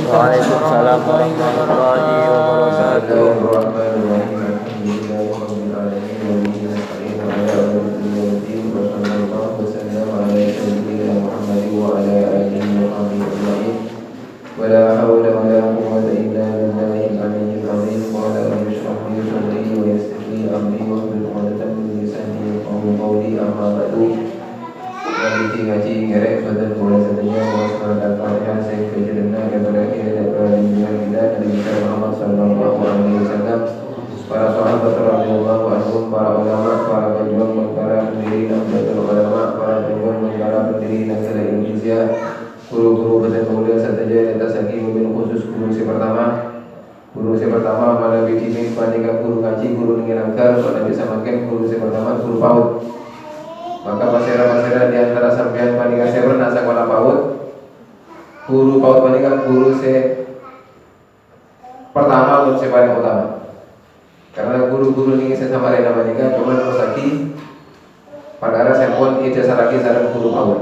Waalaikumsalam warahmatullahi wabarakatuh. ولا حول ولا قوة إلا بالله العلي العظيم. قال رب اشرح لي صدري ويسر لي أمري واحلل عقدة من لساني يفقهوا قولي. أما بعد. Ngaji ngerek badan bola satunya wassalam al-fatihah saya kejerna kepada kita dunia kita dari Muhammad sallallahu alaihi wasallam, para sahabat radhiyallahu anhum, para ulama, para pejuang, para pendiri Nahdlatul Ulama, para pejuang, para pendiri negara Indonesia, guru-guru badan bola satunya di atas lagi mobil khusus guru si pertama. Guru si pertama mana bikin panika guru ngaji, guru ngirangkar, pada bisa makin guru si pertama guru PAUD. Maka pasera-pasera di antara sampean panika saya pernah sekolah PAUD. Guru PAUD panika guru saya pertama untuk saya paling utama. Karena guru-guru ini saya sama Rena panika cuma persaki perkara saya pun ijazah lagi sarang guru PAUD.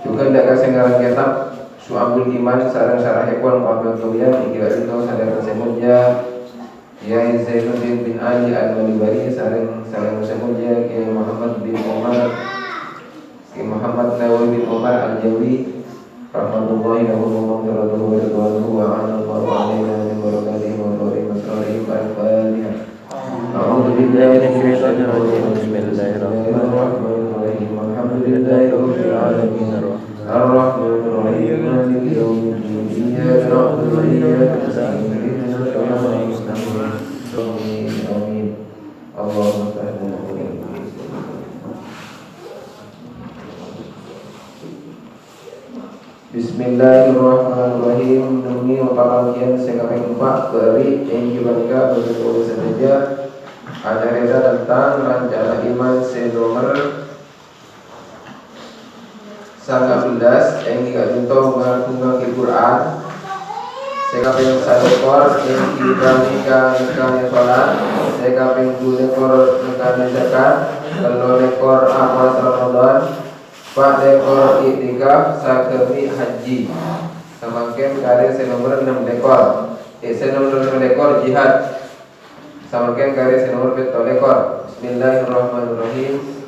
Juga tidak kasih ngarang kitab Su'abul Iman sarang sarah hekwan Qabil Tuyan ikilah itu sadar kesemunya Yai Zainuddin bin Ali Al-Malibari sareng semuanya Kiai Muhammad bin Umar, Kiai Muhammad Nawawi bin Umar Al-Jawi rahmatullahi wa barakatuh wa anallahu alaina min barakatihi wa nuri masrarihi al-Fatihah. A'udzu billahi minasyaitonir rajim. Bismillahirrahmanirrahim. Alhamdulillahi rabbil alamin. Ar-Rahmanir Rahim. Maliki yaumiddin. Iyyaka na'budu wa iyyaka nasta'in. Amin. Allahumma Bismillahirrahmanirrahim. Demi panggilan sekali empat beri yang juga betul saja ada reda tentang rencana iman senomor 19 yang digajukan mengagungan Quran. Sekaping satu ekor yang dibandingkan dengan sholat, sekaping 2 ekor dengan zakat, 3 ekor amal Ramadan, 4 ekor iktikaf, sakemi haji. Semakin karya senomor 6 ekor. Senomor 6 ekor jihad. Semakin karya senomor 7 ekor. Bismillahirrahmanirrahim.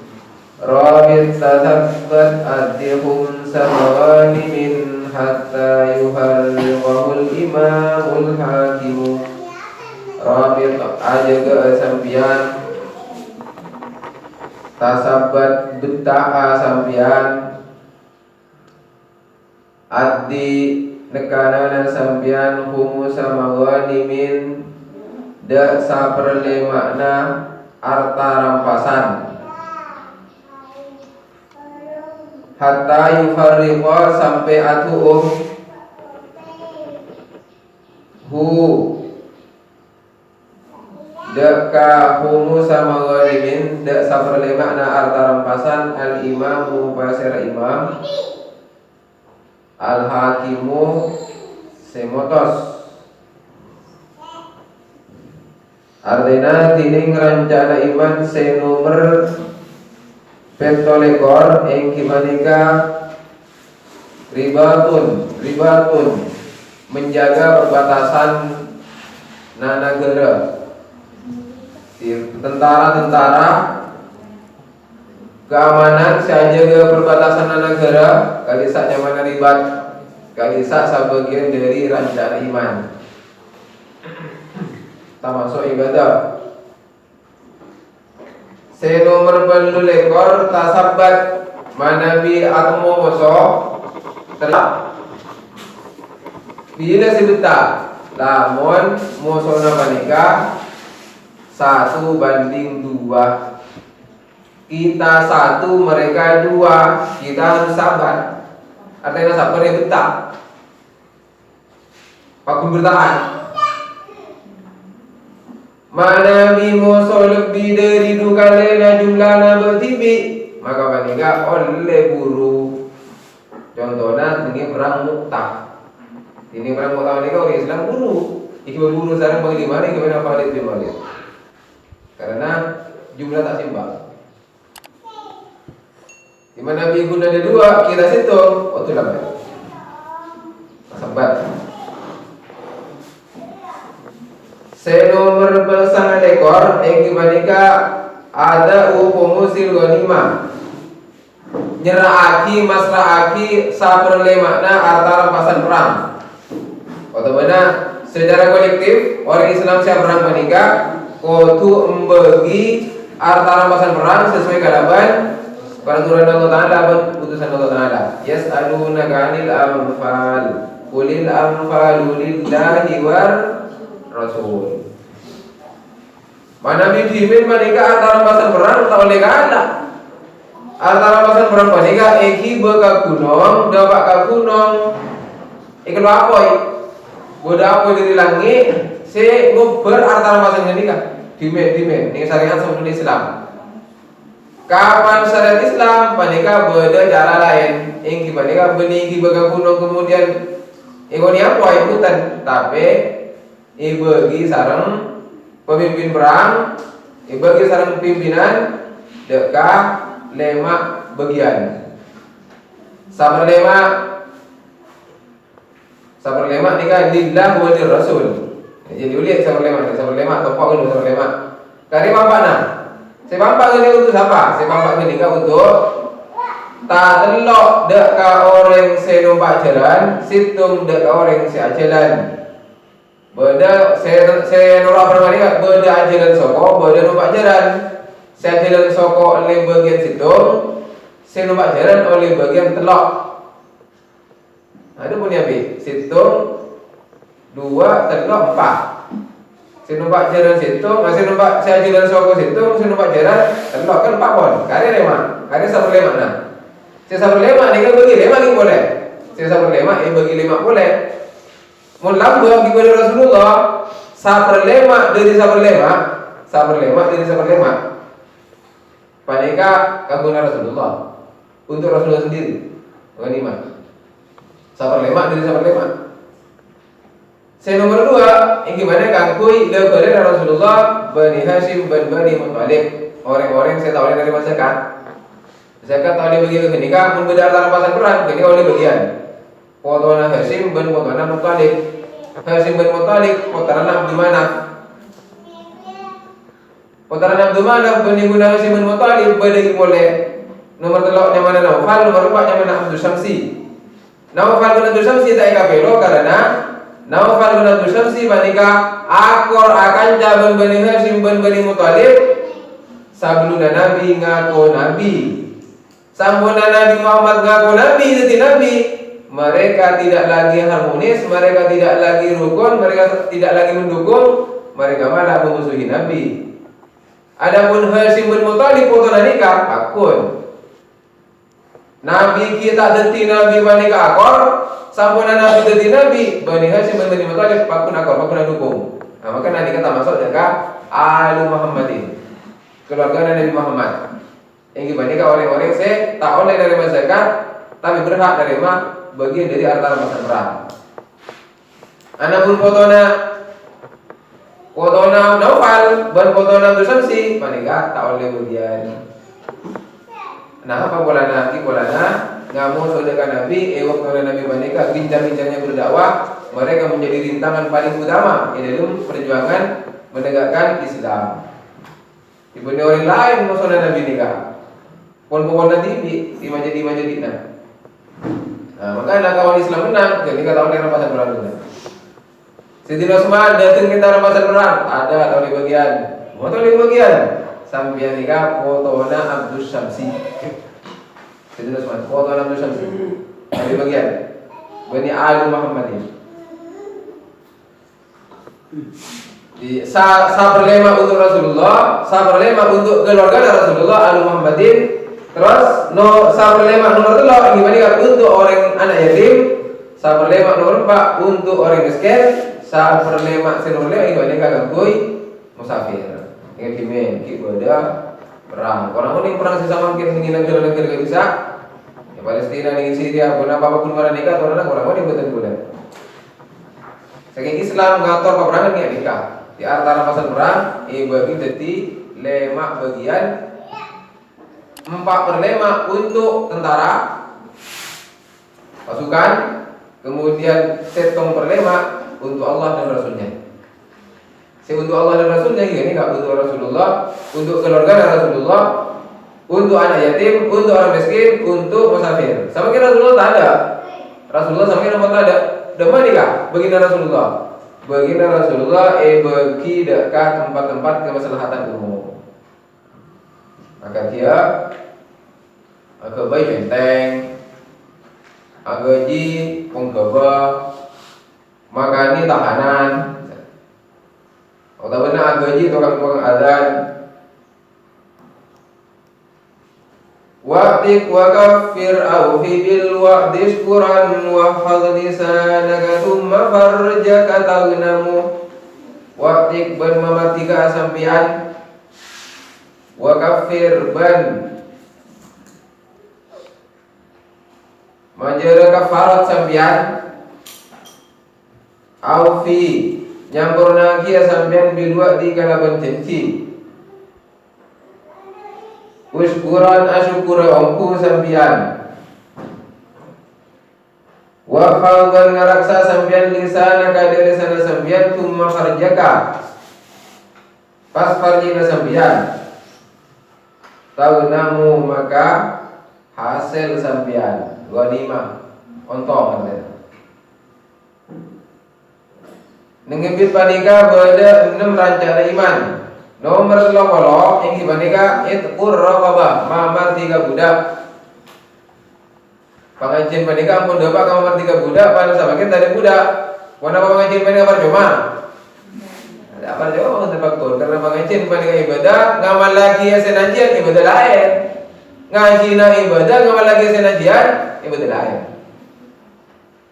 Rabit tatabbat adihum samawani min hatta yuharriqahul imamul hakimu. Rabit ajaga sampian tasabat betah sampian addi nekanana sampian humus samawani min da saperle makna arta rampasan hatta yufarriqa sampai atuh hu deka humu sama walimin dek saperle makna arta rampasan al imamu pasir imam al hakimu semotos artinya tining rencana iman senomer petolekor yang kimanika ribatun menjaga perbatasan nanagara, tentara keamanan saja ke perbatasan negara kali sak nyaman ribat kali sak sebagian dari rencana iman termasuk ibadah. Senomor 20 ekor tasabat manabi atmo moso telah bila sebeta lamun moso nabanika 1:2. Kita 1 mereka 2, kita harus sabar. Artinya sabar ya betah. Pakun bertahan. Mana mimoso lebih dari 2 kali jumlahnya bertibi, maka panika oleh buru. Contohnya ini perang Mu'tah. Ini perang Mu'tah panika orang Islam buru. Iki buru sekarang bagi mana gimana Khalid bin Walid. Karena jumlah tak seimbang. Di mana Nabi guna ada dua, kita situng, waktu lambat. Sambat. Senomor bersama ekor, yang dibandingkan ada upumusil ghanimah. Nyerahaki masrahaki saperle makna arta rampasan perang. Atau mana secara kolektif orang Islam siap perang menikah, kudu membagi arta rampasan perang sesuai kalaban peraturan Allah Taala dan putusan Allah Taala. Yas'alunaka 'anil anfal. Qulil anfalu lillahi war rasul. Mana bidimin menikah arta rampasan perang tak oleh kalah. Arta rampasan perang menikah eki beka gunung, dapat ka gunung. Ikan apoi. Boda apoi dari langit, se ngober arta rampasan menikah. Dime ini syariat sebelum Islam. Kapan syariat Islam menikah beda cara lain. Eki menikah beniki beka gunung kemudian ikoni apoi ikutan, tapi ibagi sareng pemimpin perang, ibagi sareng pimpinan dekah lemak bagian. Sabar lemak nikah lillah wa rasul. Jadi uliat sabar lemak topok dulu sabar lemak. Kari pampana. Si pampak ini untuk siapa? Si pampak ini untuk tak telok dekah orang se numpak jalan, situng dekah orang se ajalan. Beda saya norak permani beda ajalan soko, beda numpak jalan. Saya jalan soko oleh bagian situng, saya numpak jalan oleh bagian telok. Ada punya bi, situng 2, telok 4. Saya numpak jalan situng, saya jalan soko situng, saya numpak jalan telok kan 4 pon. Kari lema, kari sabar lema nah. Saya sabar lema ni kan bagi lema ni boleh. Saya sabar lema bagi lema boleh. Mun lambang kepada Rasulullah sabar lema dari sabar lema. Panika kaguna Rasulullah untuk Rasulullah sendiri. Ghanimah. Sabar lema dari sabar lema. Saya nomor 2, yang gimana kangkui daripada Rasulullah Bani Hashim dan Bani Muttalib. Orang-orang saya tahu dari masyarakat. Zakat tahu dia bagi ke nikah pun beda antara rampasan perang, jadi oleh bagian. Potona Hashim dan potona Muttalib. Hashim bin Muttalib potaran Abdul Manaf. Potaran Abdul Manaf bani guna Hashim bin Muttalib bagi boleh. Nomor teloknya mana Naufal, nomor 4-nya mana Abdul Syamsi. Naufal bin Abdul Syamsi tak kapelo karena Naufal bin Abdul Syamsi panika akor akan jaban bani Hashim bin Bani Muttalib sebelum Nabi ngaku Nabi. Sambuna Nabi Muhammad ngaku Nabi jadi Nabi. Mereka tidak lagi harmonis, mereka tidak lagi rukun, mereka tidak lagi mendukung, mereka malah memusuhi Nabi. Adapun Hashim bin Muttalib potona nikah akun. Nabi kita deti Nabi panika akor, sampuna Nabi deti Nabi, Bani Hashim bin Bani Muttalib pakun akor, pakun dukung. Nah, maka nanti kita masuk dekat Alu Muhammadin. Keluarga Nabi Muhammad. Yang dibandingkan orang-orang saya tak oleh dari masyarakat, tapi berhak dari bagian dari harta rampasan perang. Anapun potona Naufal dan potona Abdul Syamsi panika tak oleh bagian. Nah apa bolana ngamun saudara Nabi waktu Nabi panika bincang-bincangnya berdakwah, mereka menjadi rintangan paling utama di dalam perjuangan menegakkan Islam. Dibanding orang lain maksudnya Nabi nikah. Pon-pon nanti di majadi nah. Nah, maka kawan Islam menang, jadi kata oleh rampasan perang menang. Sayyidina Utsman datang kita rampasan perang, ada atau di bagian, mau tahu di bagian, sampai nikah potona Abdul Syamsi. Sayyidina Utsman potona Abdul Syamsi, di bagian, Bani Alu Muhammadin. Di sabar lema untuk Rasulullah, sabar lema untuk keluarga Rasulullah Alu Muhammadin. Terus sabar lemak nomor 3 gimana untuk orang anak yatim, sabar lemak nomor 4 untuk orang miskin, sabar lemak nomor 5 gimana gangguin musafir. Yang dimen kita perang. Orang ini perang sesama mungkin dengan negara bisa. Ya Palestina dengan Syria, pun apapun mana nikah orang ini betul-betul. Saking Islam ngatur peperangan ni nikah. Di antara rampasan perang, bagi jadi lemak bagian 4/5 untuk tentara pasukan, kemudian 1/5 untuk Allah dan Rasulnya. Untuk Allah dan Rasulnya ini nggak untuk Rasulullah, untuk keluarga dan Rasulullah, untuk anak yatim, untuk orang miskin, untuk musafir. Sama kira Rasulullah tak ada. Rasulullah sama kira tak ada. Demam nikah, begina Rasulullah. Begina Rasulullah bagi dekat tempat-tempat kemaslahatan umum. Maka dia agak baik benteng, agak ji penggaba, makani tahanan. Atau benar agak ji tukang-tukang azan. Wa'tik wa kaffir awfi bil wa'di syukuran wa hafadh lisanaka thumma farjaka taghnamu. Wa'tik ban mematika sampian, wa kaffir ban majara kafarat sampian, awfi nyampurna kia sampian bil wa'di kalaban janji, uskuran asyukura ongku sampian, wa falgan ngaraksa sampian lisanaka dari sana sampian, thumma farjaka pas farjina sampian, taunamu maka hasil sampian ghanimah ontong kan. Nengibit panika berada 6 rancana iman. Nomor 10 yang dibanika itqur raqabah, mamar 3 budak. Pengajian panika ampun dapat mamar 3 budak pada samakin tadi budak. Wana pengajian panika percuma. Ada percuma banget faktor karena pengajian panika ibadah, ngamal lagi senajian ibadah lain. Ngajina ibadah, ngamal lagi senajian ibadah lain.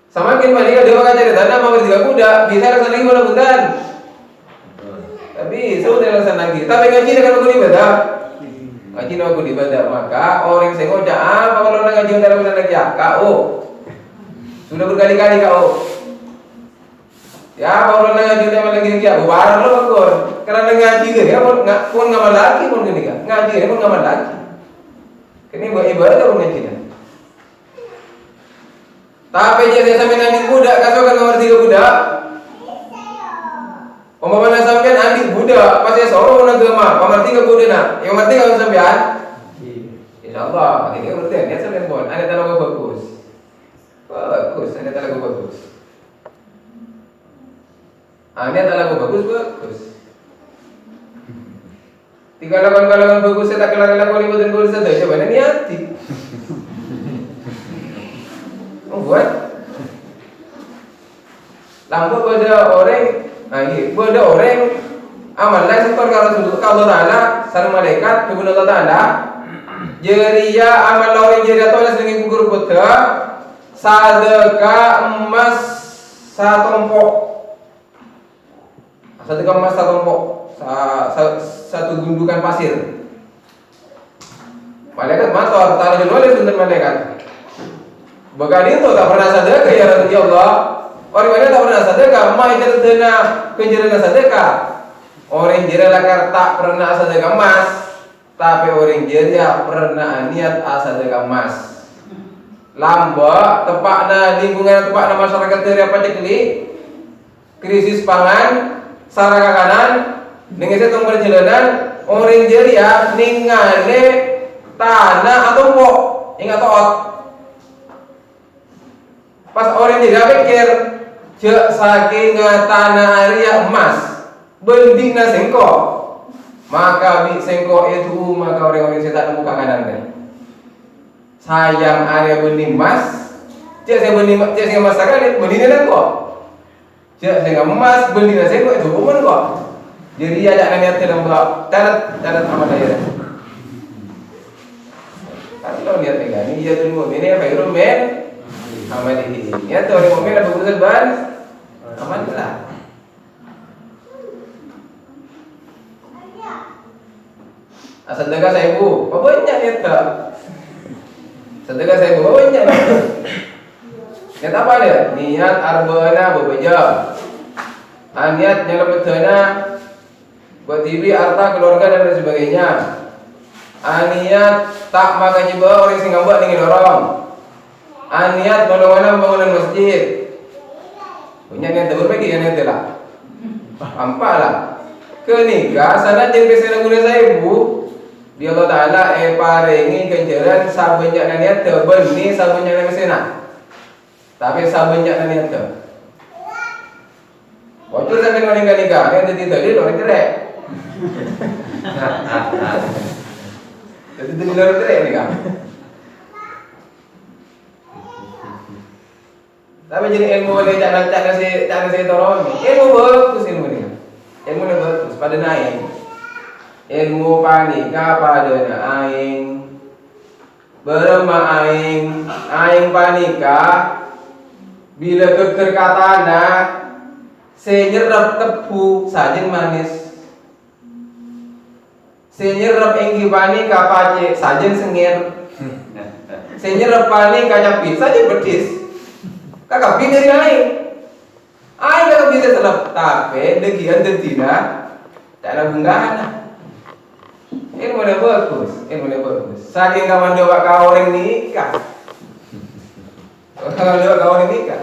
Samakin panika dewa kaca tanah mamar 3 budak, bisa rasa lagi mana bundan. Tapi sudah laksanakan lagi. Tapi ngaji dengan aku ibadah. Ngaji dengan aku ibadah, maka orang yang ngocak apa kalau nak ngaji dengan aku lagi ya? Kau sudah berkali-kali kau. Ya kalau nak ngaji dengan lagi ya, barang lo bakor. Karena ngaji dia pun ngamal lagi pun gini kan. Ngaji dia pun ngamal lagi. Ini buat ibadah pun ngaji kan. Tapi jadi sampai nanti budak kasukan nomor 3 budak. Pembawa sampean adik budak pas saya seorang orang agama, pamar 3 budak yang penting kalau sampean, insyaallah, ini berarti niat sampean pun ada talaga bagus, ada talaga bagus, ada talaga bagus. 3 lakukan bagus saya tak lakukan ibadah bagus saja, coba niati, buat, lampu pada orang. Nah, ini ada orang amal lain seperti kalau Taala sareng malaikat kemudian Allah Taala jeria amal orang jeria tulis dengan gugur putra sedekah emas 1 tompok, sedekah emas 1 tompok, 1 gundukan pasir. Malaikat matur Taala nulis untuk malaikat. Bahkan itu tak pernah sedekah ya Rasulullah. Orang banyak tak pernah sedekah, mai terkena penjara sedekah. Orang jera tak pernah sedekah emas, tapi orang jera pernah niat sedekah emas. Lamba tepakna lingkungan tepakna masyarakat dari apa cekli, krisis pangan, saraka kanan, dengan setong perjalanan, orang jera ningale tanah atau pok, ingat toot. Pas orang jera pikir cek saking tanah area emas bendina sengko, maka bi sengko itu maka orang-orang saya tak nemu kanan kan. Sayang area benih emas, cek saya benih cek saya emas sekali bendina kok. Cek saya emas bendina sengko itu bukan kok. Jadi ada niat dalam catat amal daerah. Kalau niat ini ya tunggu ini apa itu men amal ini. Ya tuh orang momen ada keputusan ban aman lah. Sedekah 1000, apa banyak niat tak? Sedekah 1000, apa banyak niat? Niat apa dia? Niat arba'ana bebeja. Niat nyala betana buat TV, harta, keluarga dan lain sebagainya. Aniat tak makan jiba orang sing ngambak ning dorong. Aniat nolongan bangunan masjid. Punya niat berbagi niat lah. Ampalah. Kenikah sana jeung pesena guna ibu. Dia Allah Taala paringi kenjeran sabenyak niat teu beuni sabenyak pesena. Tapi sabenyak niat teu. Bocor sampai orang nikah, yang tadi orang cerai. Jadi orang cerai nikah. Tapi jadi ilmu boleh tak nasi torong. Ilmu bagus ilmu ni. Ilmu ni bagus pada naik. Ilmu panika pada aing. Berema aing panika bila keker katana senyerap tepu sajen manis. Senyerap enggi pani kapace sajen sengir. Senyerap pani kacapi sajen betis. Kakak pindah dari aing kakak bisa selap tapi degian tentina tak ada bunggahan. Ilmu dia bagus. Saking kaman doa kau orang nikah. Kalau doa kau orang nikah.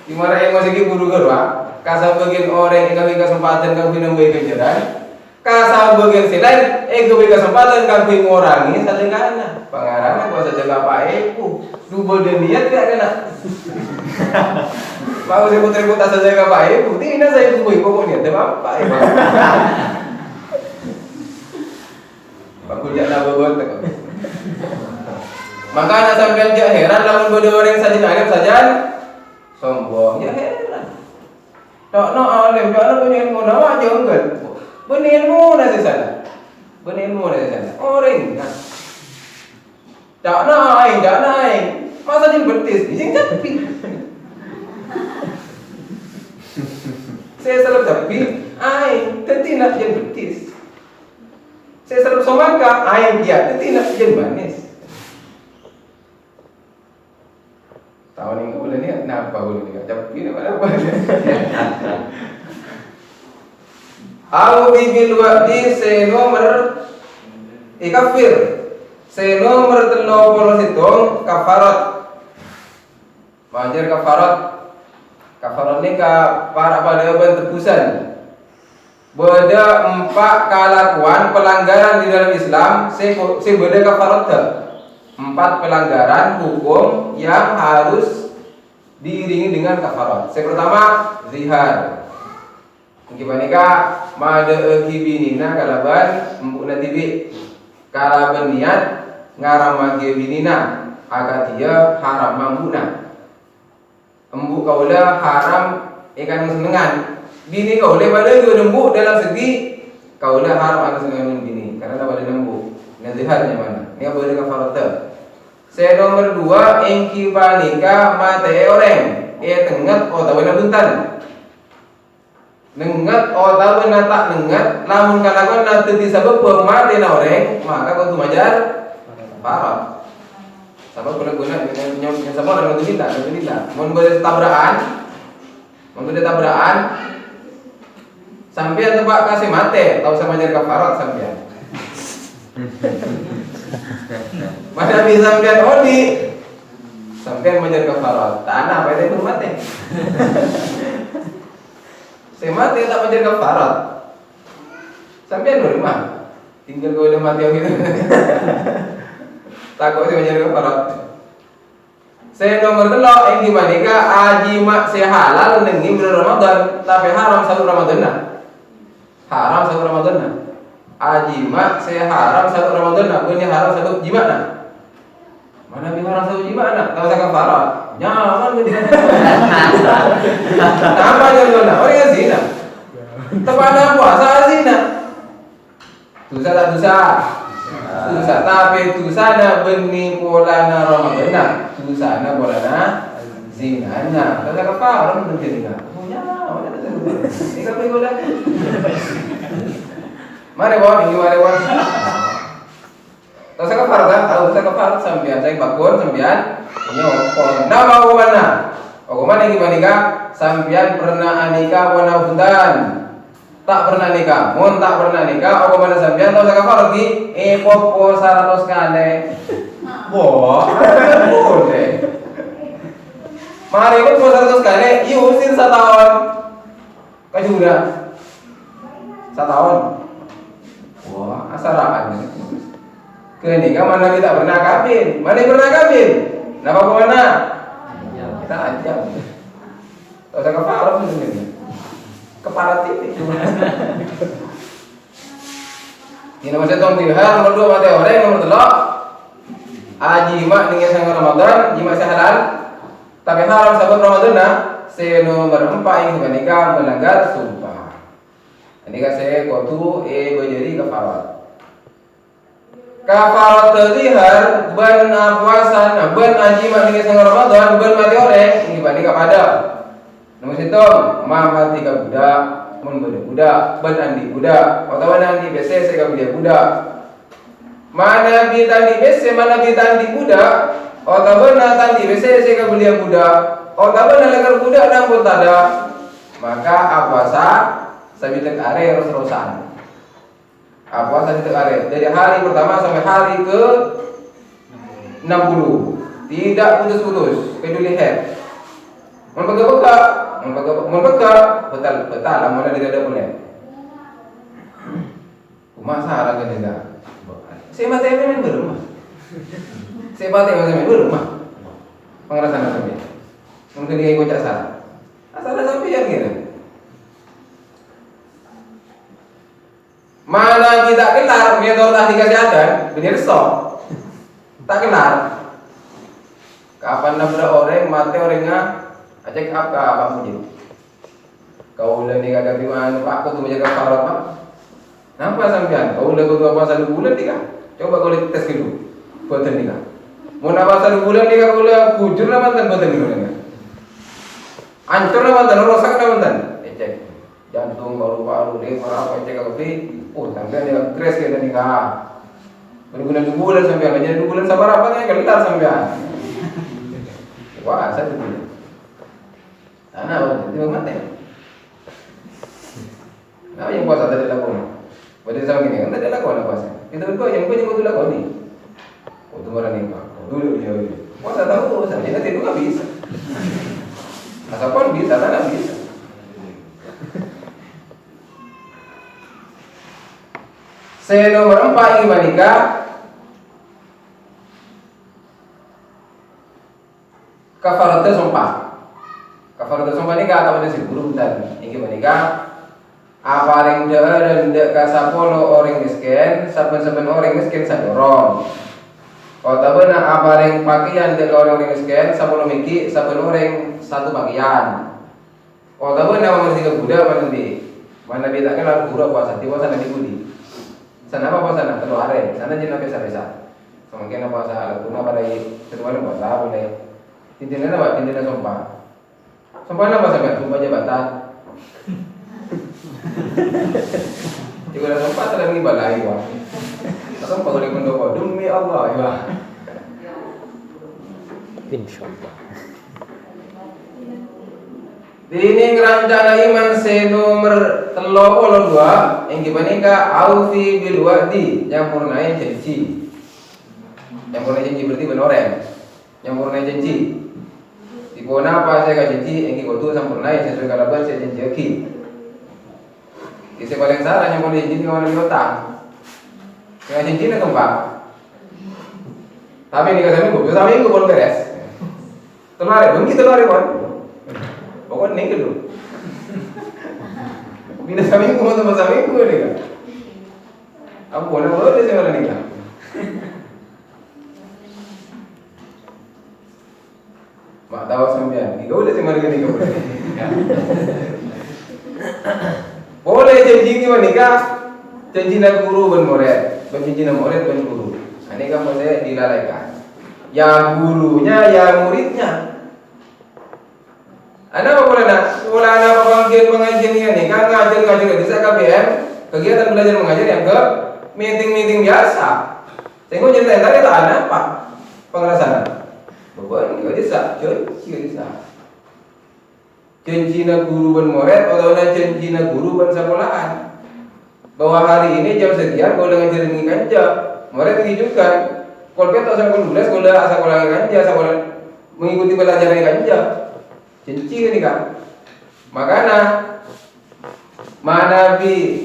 Dimana yang masih buru gerwa. Kasar bagian orang yang kami kesempatan kami nambah kejaran. Kasar bagian selain kami kesempatan kami ngurangi saja kana. Pengarangnya kuasa jaga apa dubel dan niat tidak kena. Mau ribut-ribut asal jaga apa tidak saya pokoknya tidak apa. Bangku jangan nabot. Makanya sampai jak heran lamun bodoh orang saja ngarep saja sombong ya heran. Tak nak alim, tak nak punya ilmu, nama aja enggak. Berilmu nasi sana. Orang kan. Tak naik. Masa jin betis, jin tapi. Saya selalu tapi, tentu nak jin betis. Saya selalu somaka, dia tentu nak jin manis. Tahun ini boleh ni, kenapa boleh ni? Tapi ni mana boleh? Au bibil waqti senomer kafir. Senomer 37 kafarat. Manjer kafarat. Kafarat ni para pada tebusan. Beda 4 kelakuan pelanggaran di dalam Islam, beda kafarat ke. 4 pelanggaran hukum yang harus diiringi dengan kafarat. Yang pertama, zihar. Gimana mada binina kalaban empuk tibi kalaban niat ngaram binina agak dia haram mambuna empuk kaula haram ikan senengan bini kaula pada dia empuk dalam segi kaula haram akan senengan bini karena pada empuk naziharnya mana ni apa dia kafarata. Saya nomor 2 engki panika mate orang tengat otawa buntan nengat otak tak nengat lamun kalagon nanti disebut pemati na orang maka kau tu majar parah sebab guna yang sama dengan tidak mun boleh tabrakan sampai tempat kasih mate tahu sama majar kafarat sampai mana bisa sampai odi sampai majar kafarat tanah apa itu mate. Saya mati tak menjadi kafarat. Sampai rumah. Tinggal kau udah mati gitu. Takut saya menjadi kafarat. Saya nomor 3 yang dibandingkan aji mak saya halal dengan bulan Ramadan, tapi haram 1 Ramadan. Haram 1 Ramadan. Aji mak saya haram 1 Ramadan, punya haram 1 jima nah. Mana bi haram 1 jima nah? Tahu saya kafarat. Nyaman dengan apa jalan orang yang zina tepada puasa zina dosa tak dosa tapi dosa na benih polana Ramadan dosa na polana zina nya kata apa orang menjadi zina punya mana ada ini kan boleh mari bawa ini mari bawa saya kafarat tahu saya kafarat sambian saya bakun sambian nyopon nama hukuman yang gimana sambian pernah anika wana fundan tak pernah nikah, mun tak pernah nikah, aku mana sampean tahu saya kafarat di popo 100 kali. Wah, boleh. Mari pun 100 kali, usir 1 tahun. Kau juga 1 tahun. Wah, asaraan. Kenikah mana kita pernah kawin, mana pernah kawin? Napa mana? Kita aja. Tahu saya kafarat sebenarnya. Kepala titik ini nomor 1 tihar, nomor 2 mati orang, nomor 3 jima dengan sang Ramadan, jima halal tapi haram sahabat Ramadan nah. Nomor 4 yang menikah melanggar sumpah. Ini kan saya kuatu berjadi kafarat. Kafarat tihar ban puasa, ban jima dengan sang Ramadan, ban mati orang ini banding kepada nomor 1 mati ka budak, mun budak, ban andi budak, atau andi bese saya ka budak. Mana bi tandi bese, mana bi tandi budak, atau ban tandi bese saya ka budak, atau ban lekar budak nang pun tada. Maka puasa sabitek are terus-terusan. Puasa sabitek are dari hari pertama sampai hari ke 60. Tidak putus-putus, peduli head. Membeka betal amalnya tidak ada boleh. Masalah kan tidak. Saya mati main berumah. Saya mati main berumah. Pengerasan sampai. Mungkin dia ikut salah. Asal sampai yang gitu. Mana kita kelar metode tadi kesehatan, benar stop. Tak kelar. Kapan nabrak orang mati orangnya? Acek apa mungkin? Kau udah nikah ganti mana? Pak aku tuh menjaga kafarat pak. Nampak sampean? Kau udah kudu puasa 2 bulan nikah? Coba kau tes dulu. Buatan nikah. Mau puasa 2 bulan nikah kau udah kujur lah mantan buatan nikah. Ancur lah mantan, rosak lah mantan. Cek jantung, paru-paru, liver apa cek apa sih? Sampean dia crash kita nikah. Berguna 2 bulan sampean, jadi 2 bulan sabar apa nih? Kelar sampean. Wah, saya tuh. Itu mati. Nah, yang puasa tadi lakukan. Pada sama gini kan tadi lakukan puasa. Kita berdua yang punya lakukan nih. Untuk orang ini pak. Dulu dia. Puasa tahu puasa. Jadi nanti nggak bisa. Asapun bisa, nggak bisa. Nomor 4 yang menikah. Kafaratnya sumpah. Kafarat sumpah nikah atau ada si guru dan ini menikah apa ring dan dek kasapolo orang miskin saben orang miskin sadorong kota benar apa ring pakaian dek orang miskin sapolo miki saben orang 1 pakaian kota benar nomor 3 budak mana beda kan guru puasa di puasa nanti budi sana apa puasa nak telur are sana jenak biasa semakin apa puasa guna pada kedua puasa boleh intinya apa intinya sumpah. Sumpah apa sampai? Sumpah jabatan. Jika ada sumpah sedang ibadah wah. Sumpah oleh pendopo demi Allah ya. Insyaallah. Ini rencana iman nomor 32 yang gimana aufi bil wa'di yang purnai janji. Yang purnai janji berarti benar ya. Yang purnai janji. Ikona apa saya janji yang ikotu sempurna yang sesuai kalaban saya janji lagi. Kisah paling salah yang boleh janji dengan orang utang. Yang janji nak tempat. Tapi ini kasih minggu boleh beres. Telari, mungkin telari pun. Pokoknya nih dulu. Bila saminggu mau sama saminggu ni kan. Aku boleh sih orang nikah. Mak tahu sampean, kita udah cuma nikah boleh. Boleh janji ni nikah, janji nak guru ben murid, janji nak murid ben guru. Ini kan boleh dilalaikan. Ya gurunya, ya muridnya. Anak apa boleh nak? Sekolah anak pengajian ini kan ngajar bisa KBM, kegiatan belajar mengajar yang ke meeting biasa. Tengok cerita tadi tak ada apa pengerasan. Beban juga bisa, cuy, juga bisa. janjina guru ban murid atau janjina guru ban sekolahan. Bahwa hari ini jam sekian kau dengan jaring ganja, murid juga. Kalau kita sekolah dulu, sekolah ganja, sekolah mengikuti pelajaran ganja, janji ini kan. Makanya mana bi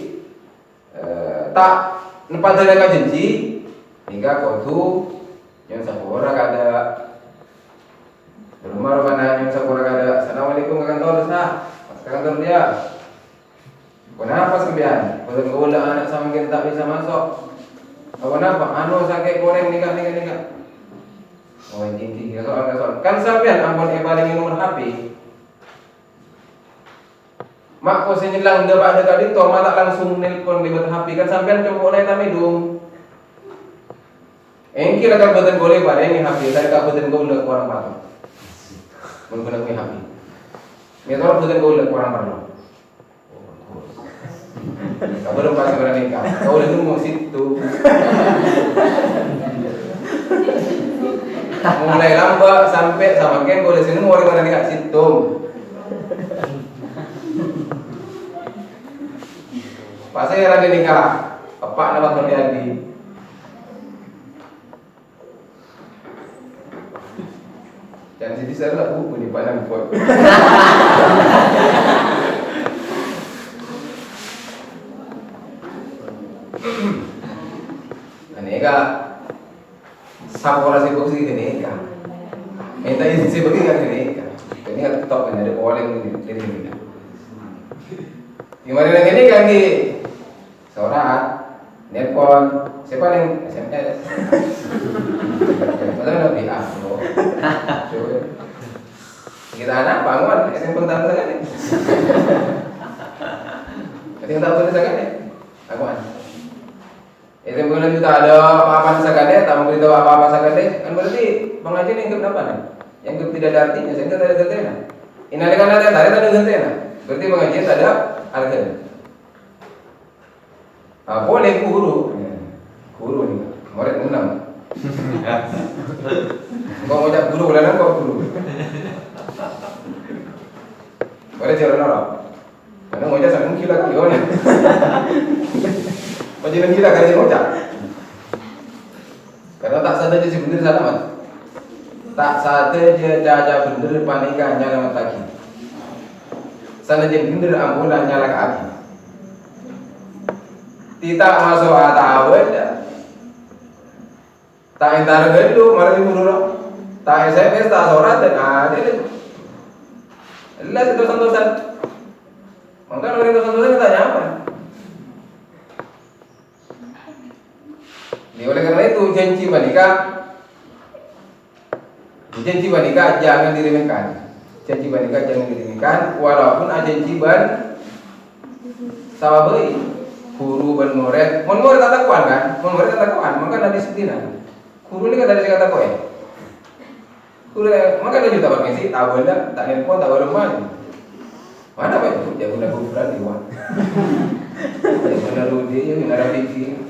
tak nempat dengan janji, hingga kau tu yang sekolah kada. Rumah mana yang sekolah kada. Assalamualaikum ke kantor sah, ke kantor dia. Kenapa sembilan? Kalau kau anak sama kita tak bisa masuk. Kenapa? Anu sakit goreng nikah. Oh ini soal. Kan sampean ampun paling nomor HP. Mak kau senyilang dapat dekat itu, mak tak langsung nelpon di HP kan sampean coba naik kami dong. Engki lah kabupaten boleh pada ini HP, saya kabupaten kau udah kurang patut. Menggunakan HP. Metode kabupaten kau udah kurang patut. Kau belum pasti berani nikah. Kau udah nunggu situ. Mulai lambat sampai sama Ken kau di sini mau orang nikah situ. Pas saya lagi nikah, apa nama terjadi? Jangan sedih saya lah buku di panjang buat. Aneka saborasi buku sih aneka. Minta izin sih bagi kan aneka. Ini kan top kan ada polling ini. Gimana yang ini kan di surat, nelpon, siapa yang SMS? Masalah lebih loh. Kita anak bangun, yang penting sangat ni. Yang tahu tu sangat ni, bangun. Yang bulan kita ada apa-apa sangat ni, tak memberitahu apa-apa sangat ni, kan berarti pengajian yang kenapa ni? Yang tidak ada artinya, sehingga tak ada gentena. Inalikan ada tarik tak ada gentena. Berarti pengajian tak ada artinya. Boleh guru ni, murid enam. Kau mau jadi guru bulan kau guru. Boleh jalan orang. Karena mau jadi sangat gila kion. Mau jadi gila kerja mau jadi. Karena tak sadar jadi bener sana mat. Tak sadar dia jaja bener panikan nyala mataki. Sana jadi bener ambulan nyala kaki. Tidak masuk atawet. Tak entar gelu, mari dulu. Tak SMS, tak surat dan ada. Allah itu dosa-dosa. Maka orang dosa-dosa kita nyapa. Oleh karena itu janji menikah jangan diremehkan. Janji menikah jangan diremehkan, walaupun ada janji sama baik. Guru ban murid, murid tak takuan kan? Murid tak takuan, maka ada disiplinan. Guru ni kata dia kata kau Guru maka dia juga pakai sih, tak boleh, tak nelpon, tak berumah. Mana pak itu? Dia guna guru berarti wah. Dia guna rudi, guna rafiki.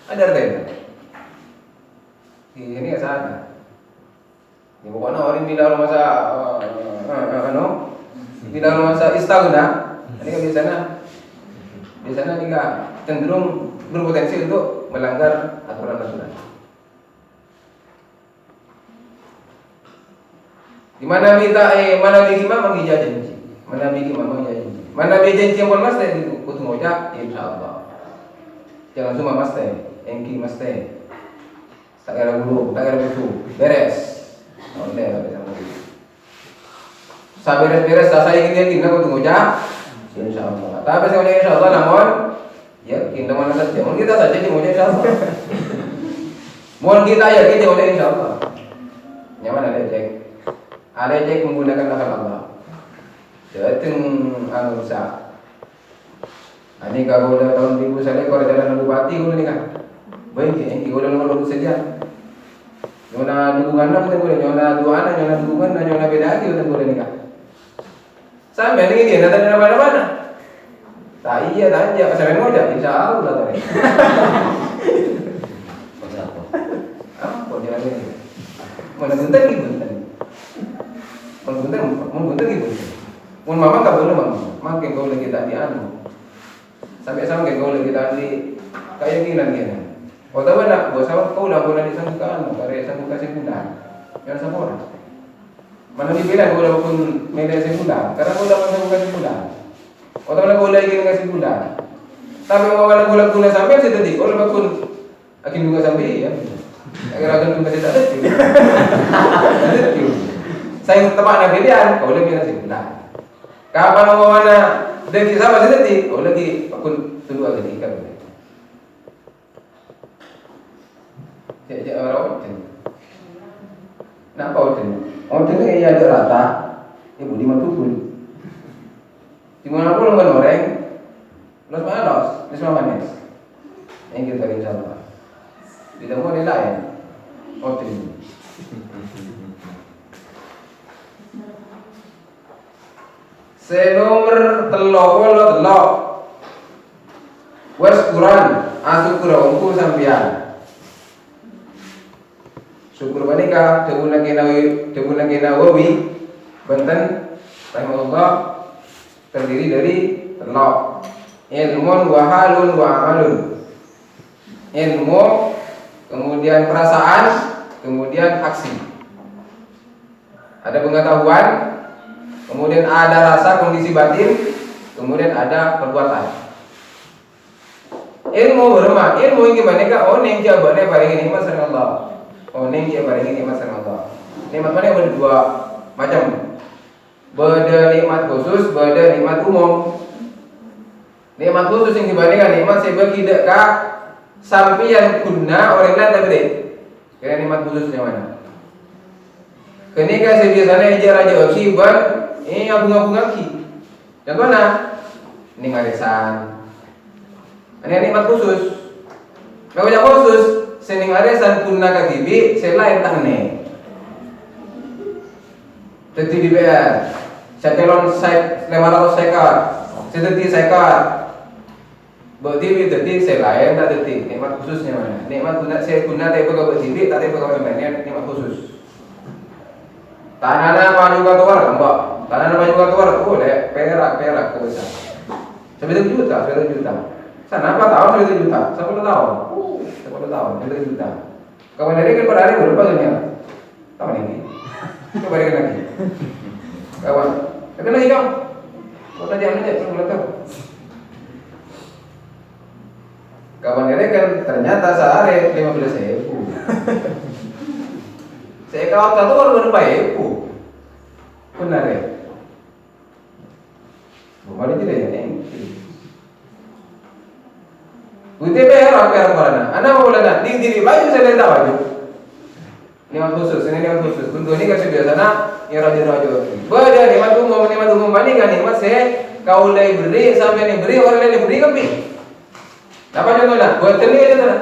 Ada artinya. Ini sana. Ini bukan orang bilang masa, bilang masa istagna. Ini kan di sana juga cenderung berpotensi untuk melanggar aturan-aturan. Di mana mana bagi imam bagi janji, mana bagi imam bagi janji, mana bagi janji yang pun mesti itu, kutu ngojak, insyaallah. Jangan cuma mesti, engki mesti. Tak kira dulu, tak kira buku, beres. Oleh sa beres-beres saya ingin kita kutu ngojak, insyaallah. Tapi saya insyaallah namun ya kita mana saja, mungkin kita saja di ngojak insyaallah. Mohon kita ya kita ngojak insyaallah. Nyaman ada cek. Ada cek menggunakan lafaz Allah. Jadi anu sah. Ani kalau dah tahun 2000 saya kalau jalan bupati gula ni kan. Baik ni gula nomor 20 saja. Nyona dukungan nak kita boleh nyona dua anak nyona dukungan dan nyona beda lagi kita boleh nikah. Sampai ni dia nak ada mana-mana. Tak iya tak aja sampai mau jadi insyaallah tadi. Apa dia ni? Mana bentar gitu tadi. Mun gitu. Mun mama di kayak gini lagi ya. Oh tahu nak buat sama kau lah boleh disangkakan, karya sangka sebulan. Jangan sama orang. Mana dibilang kau dah pun media sebulan, karena kau dah sangka sebulan. Oh tahu nak kau lagi dengan sebulan. Tapi kalau kalau guna sampai saya tadi, kalau bakun akin juga sampai ya. Agar juga tidak ada. Ada. Saya tepat nak pilihan, kau lagi dengan sebulan. Kapan mana deki sama saya tadi, kau lagi bakun tunggu aja ikan. Cek orang macam nak kau macam ni ia ada rata, ibu di mana pun. Di mana pun orang orang, los mana los, los mana manis. Yang kita kerja sama. Di tempat dia lain, macam ni. Senomor telok. Was Quran, asuk Quran ku sampian. Syukur banika tebuna Nawawi Banten rahimahullah terdiri dari telok. Ilmun wa halun wa amalun. Ilmu, kemudian perasaan, kemudian aksi. Ada pengetahuan, kemudian ada rasa kondisi batin, kemudian ada perbuatan. Ilmu berma, ilmu yang gimana ka? Oh neng jawabane paling ini mas Allah. Oh neng jawabane ini mas Allah. Nikmat mana ada dua macam. Beda nikmat khusus, beda nikmat umum. Nikmat khusus yang dibandingkan nikmat sebab tidak kah sampian guna orang lain tak boleh. Kira nikmat khususnya mana? Ketika biasanya aja raja oksiban, ini bunga-bunga ki. Contohnya, ini ngarisan. Ini nikmat khusus. Kalau yang khusus, sening ngarisan guna kagibi, selain tangne. Jadi di BR, setelon 500 sekar, sedeti sekar. Berarti detik selain tak detik. Nikmat khususnya mana? Nikmat guna saya guna tapi pegawai detik, tak tapi pegawai lainnya nikmat khusus. Tanah apa juga keluar, mbak? Tanah apa juga keluar, boleh perak besar. 1 juta. Sana apa tahun 1 juta? 10 tahun. 10 tahun 1 juta. Kawan dari kan per hari berapa dunia? Tahun ini. Coba berikan lagi. Kawan, kena lagi dong. Kau tanya aja, belum tahu. Kawan dari kan ternyata sehari 15.000. Saya kawat satu orang berapa ribu? Benar ya? Bukan itu deh yang Uite apa mana? Anak mau lana, di diri baju saya letak baju. Nikmat khusus, ini nikmat khusus. Untuk ini kasih biasa nak, yang raja. Beda nikmat umum banding kan nikmat saya kau lagi beri sampai ni beri orang lain beri kami. Apa contohnya? Buat teli aja sana.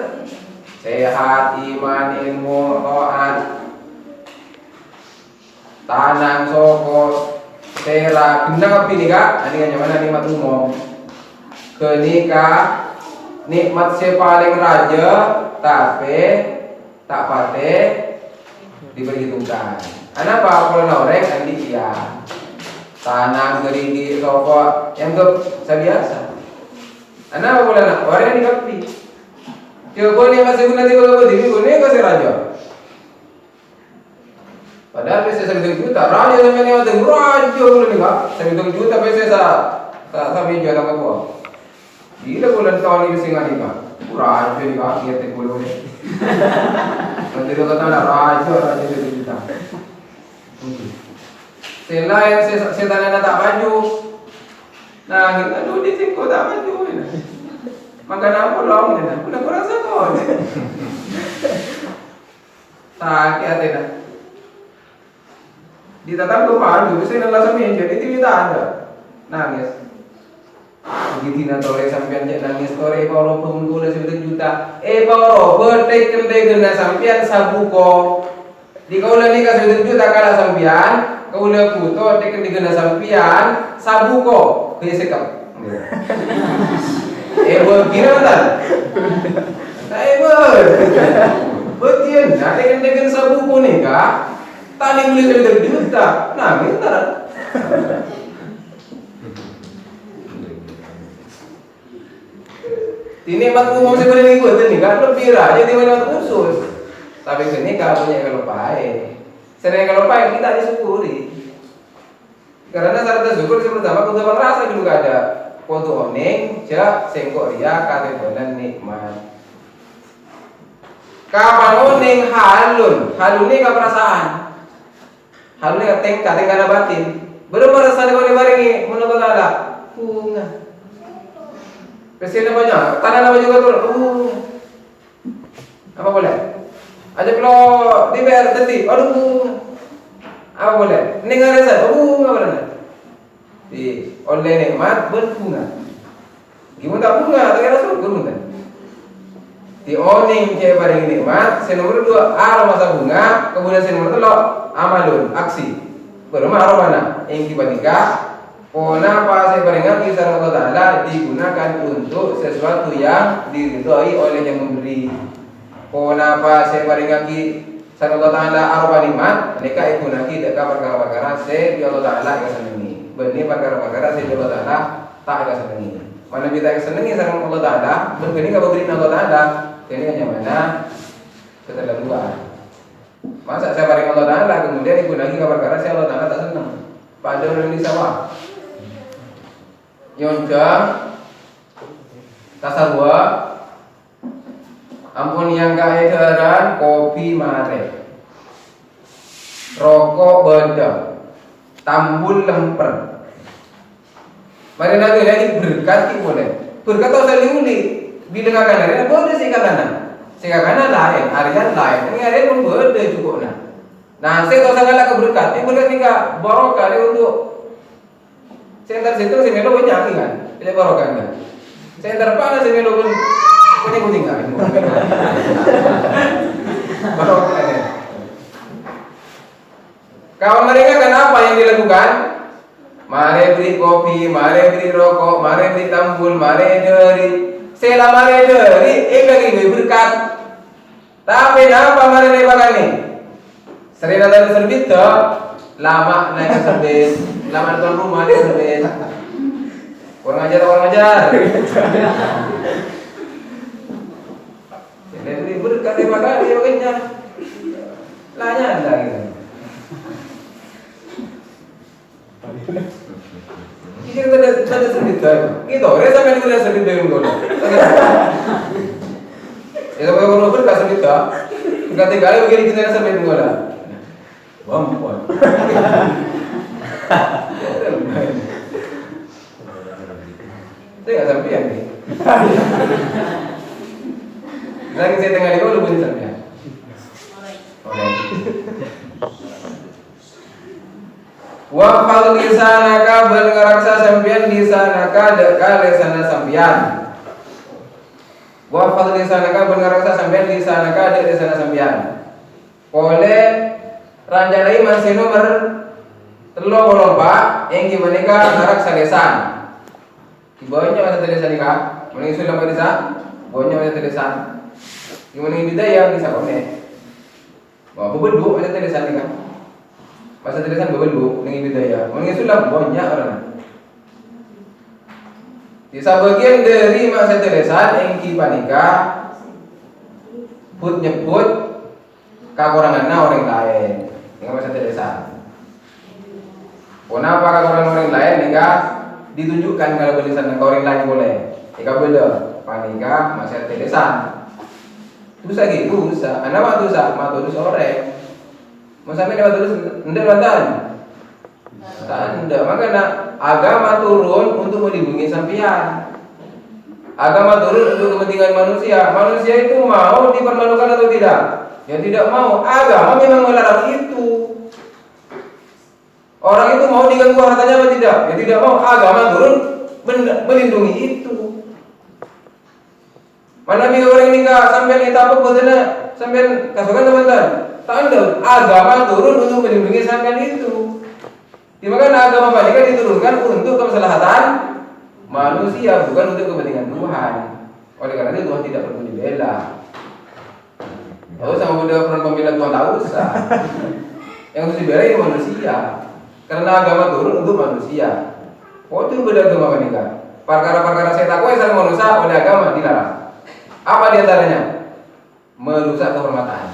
Sehat, iman, ilmu, taat. Tanang, sokos, tera, kena api nikah, ini kan mana nikmat umum. Kenikah, nikmat saya paling raja, tapi tak pate diperhitungkan. Kenapa? Kalau orang andi iya, tanang, gerigi, sokos, yang biasa. Kenapa kalau nak orang ini kapi? Coba ni masih guna tiga kali, guna kasih raja. Padahal saya 1 juta, raja sampai ni ada raja dulu ni kak, 1 juta saya sampai jual apa kau? Gila bulan tahun ini singa ni kak, raja ni kak, kita boleh. Nanti dia kata nak raja 1 juta. Selain saya tanya tak baju, nah kita dulu di sini kau tak baju, makan apa long ni? Aku nak rasa kau. Tak ada dah. Ditatap ke baju, saya nak langsung meja, itu tidak ada. Nangis. Begitu nak tolak sampian je nangis tore paro penggula 1 juta. Paro bertek kena sampian sabuko. Di kaula ni ka 1 juta kala sampian, kaula puto teken digena sampian sabuko. Kaya sekap. Gimana tak? Betul. Nah teken sabuko ni ka. Tani boleh 1 juta. Nah, minta. Nikmat umum sebenarnya gue tuh nih kan lebih aja di nikmat khusus. Tapi sini kalau punya kalau pakai, sering kalau pakai kita disyukuri. Karena syarat syukur seperti apa? Kudu rasa juga ada. Kudu oning, jak, sengkok ria, kategonan nikmat. Kapan oning halun ini ke perasaan. Halun ini tingkat karena batin. Belum merasa dengan barengi menurut Allah. Bunga. Presiden banyak, tanah nama juga turun. Apa boleh? Aja kalau di BR tadi, aduh. Apa boleh? Nengar rasa, nggak pernah. Di oleh nikmat berbunga. Gimana tak bunga? Tak kira surga bunga. Di oning kayak barang nikmat. Nomor 2 arah masa bunga. Kemudian nomor 3 amalun aksi. Berumah arah mana? Yang tiba-tiba. Kenapa saya barengan kisah Allah Ta'ala digunakan untuk sesuatu yang diridhoi oleh yang memberi. Kenapa saya barengan kisah Allah Ta'ala arwah nikmat mereka ikunaki dekat perkara-perkara saya di Allah Ta'ala yang senengi. Benih perkara-perkara saya di Allah Ta'ala tak yang senengi. Mana kita yang senengi sama Allah Ta'ala berbeda kalau beri Allah Ta'ala ini hanya mana keterlaluan. Masa saya barengan Allah Ta'ala kemudian ikunaki perkara saya Allah Ta'ala tak seneng. Pada orang di sawah Yonja tasarwa ampun yang keedaran kopi mare rokok beda tambul lemper mari lagi berkat boleh berkat atau seliuli bilang kanan boleh sih kanan lain harian lain ini harian pun beda cukup nah saya tahu sangatlah keberkat berkat ni kak barokah untuk Center situ si Melo punya nyanyi kan, punya barokan kan. Center mana si Melo pun punya kuning kan. Barokan ya. Kawan mereka kenapa yang dilakukan? Mari beli kopi, mari beli rokok, mari beli tambul, mari dari. Sela mari dari, lagi berkat. Tapi apa mari lebakan ni? Sering ada serbit tu. Lama naik serbit, lama tuan rumah dia serbit. Orang ajar. Jadi berkat dia makan dia makanya. Lanya anda gitu. Kita ada serbit tu, gitu. Rasa main gula serbit dengan gula. Ya sampai kalau berkat serbit tu, berkat kali begini kita serbit dengan gula. Wampun. Saya nggak sampean nih. Lagi saya tengah lima lu bunyi sampean. Oke. Wafal lisanaka belengaraksa sampean lisanaka dekal lesana sampean. Wafal lisanaka belengaraksa sampean lisanaka dek lesana sampean. Oleh ranjalai masih nomor 34 yang gimana ka ngarak salesan. Di bawahnya ada tulisan ka, mana sudah pada desa, bawahnya ada tulisan. Gimana yang bidaya bisa kone. Wah, bebedu ada tulisan ka. Masa tulisan bebedu dengan bidaya. Mana sudah bawahnya orang. Di sebagian dari masa tulisan yang kipanika put nyebut kakurangan orang lain. Dengan masa tulisan. Kenapa orang lain enggak ditunjukkan kalau tulisan orang lain boleh? Jika beda, panika masa tulisan. Dosa gitu, dosa. Anak mak dosa, mak dosa sore. Mau sampai dapat dosa, ndak bantan. Tak ndak, makanya agama turun untuk melindungi sampean. Agama turun untuk kepentingan manusia. Manusia itu mau dipermalukan atau tidak? Ya tidak mau. Agama memang melarang itu. Orang itu mau diganggu hartanya atau tidak? Ya tidak mau. Agama turun melindungi itu. Mana bila orang ini enggak sampai kita apa betulnya sampai kasukan teman-teman. Tak ada. Agama turun untuk melindungi sampai itu. Dimana agama panika diturunkan untuk kemaslahatan manusia, bukan untuk kepentingan Tuhan. Oleh karena itu Tuhan tidak perlu dibela. Tahu sama udah peran pembela Tuhan tak usah. Yang harus dibela itu manusia. Karena agama turun untuk manusia. Oh itu beda agama panika. Perkara-perkara saya takut sama manusia oleh agama dilarang. Apa diantaranya? Merusak kehormatan.